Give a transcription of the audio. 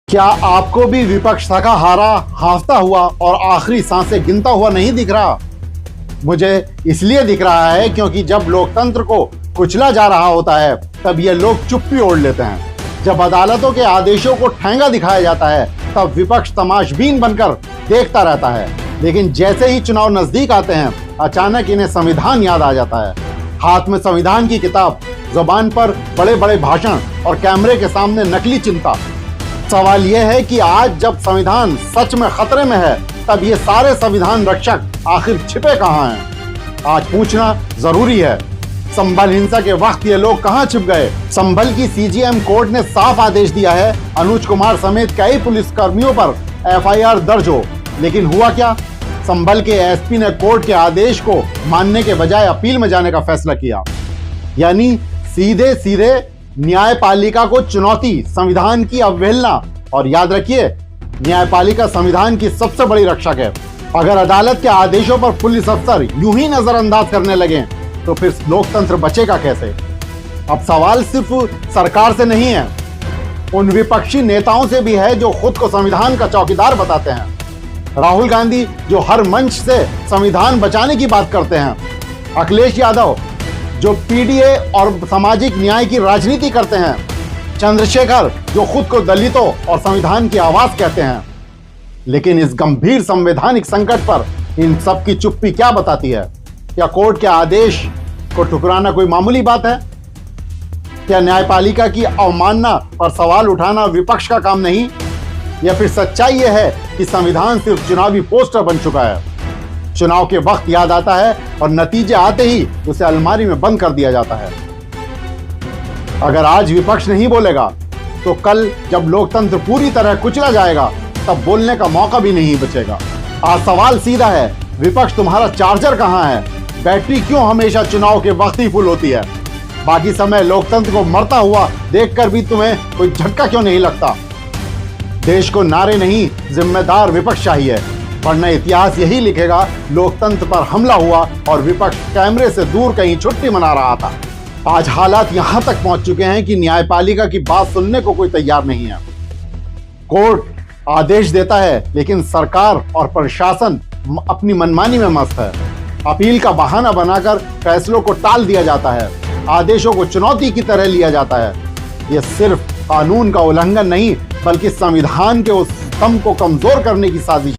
क्या आपको भी विपक्ष थका हारा, हाफता हुआ और आखिरी सांसें गिनता हुआ नहीं दिख रहा? मुझे इसलिए दिख रहा है क्योंकि जब लोकतंत्र को कुचला जा रहा होता है तब ये लोग चुप्पी ओढ़ लेते हैं। जब अदालतों के आदेशों को ठेंगा दिखाया जाता है तब विपक्ष तमाशबीन बनकर देखता रहता है। लेकिन जैसे ही चुनाव नजदीक आते हैं अचानक इन्हें संविधान याद आ जाता है। हाथ में संविधान की किताब, जुबान पर बड़े बड़े भाषण और कैमरे के सामने नकली चिंता। सवाल यह है कि आज जब संविधान सच में खतरे में है तब ये सारे संविधान रक्षक आखिर छिपे कहाँ हैं? आज पूछना जरूरी है। संभल हिंसा के वक्त ये लोग कहाँ छिप गए? संभल की सीजीएम कोर्ट ने साफ आदेश दिया है अनुज कुमार समेत कई पुलिसकर्मियों पर एफआईआर दर्ज हो, लेकिन हुआ क्या? संभल के एसपी ने कोर्ट के आदेश को मानने के बजाय अपील में जाने का फैसला किया। यानी सीधे सीधे न्यायपालिका को चुनौती, संविधान की अवहेलना। और याद रखिए, न्यायपालिका संविधान की सबसे बड़ी रक्षक है। अगर अदालत के आदेशों पर पुलिस अफसर यूं ही नजरअंदाज करने लगे तो फिर लोकतंत्र बचेगा कैसे? अब सवाल सिर्फ सरकार से नहीं है, उन विपक्षी नेताओं से भी है जो खुद को संविधान का चौकीदार बताते हैं। राहुल गांधी जो हर मंच से संविधान बचाने की बात करते हैं, अखिलेश यादव जो पीडीए और सामाजिक न्याय की राजनीति करते हैं, चंद्रशेखर जो खुद को दलितों और संविधान की आवाज कहते हैं। लेकिन इस गंभीर संवैधानिक संकट पर इन सब की चुप्पी क्या बताती है? क्या कोर्ट के आदेश को ठुकराना कोई मामूली बात है? क्या न्यायपालिका की अवमानना पर सवाल उठाना विपक्ष का काम नहीं? या फिर सच्चाई यह है कि संविधान सिर्फ चुनावी पोस्टर बन चुका है? चुनाव के वक्त याद आता है और नतीजे आते ही उसे अलमारी में बंद कर दिया जाता है। अगर आज विपक्ष नहीं बोलेगा तो कल जब लोकतंत्र पूरी तरह कुचला जाएगा तब बोलने का मौका भी नहीं बचेगा। आज सवाल सीधा है, विपक्ष तुम्हारा चार्जर कहां है? बैटरी क्यों हमेशा चुनाव के वक्त ही फुल होती है? बाकी समय लोकतंत्र को मरता हुआ देखकर भी तुम्हें कोई झटका क्यों नहीं लगता? देश को नारे नहीं, जिम्मेदार विपक्ष चाहिए, वरना इतिहास यही लिखेगा लोकतंत्र पर हमला हुआ और विपक्ष कैमरे से दूर कहीं छुट्टी मना रहा था। आज हालात यहां तक पहुंच चुके हैं कि न्यायपालिका की बात सुनने को कोई तैयार नहीं है। कोर्ट आदेश देता है लेकिन सरकार और प्रशासन अपनी मनमानी में मस्त है। अपील का बहाना बनाकर फैसलों को टाल दिया जाता है, आदेशों को चुनौती की तरह लिया जाता है। यह सिर्फ कानून का उल्लंघन नहीं बल्कि संविधान के उस स्तंभ को कमजोर करने की साजिश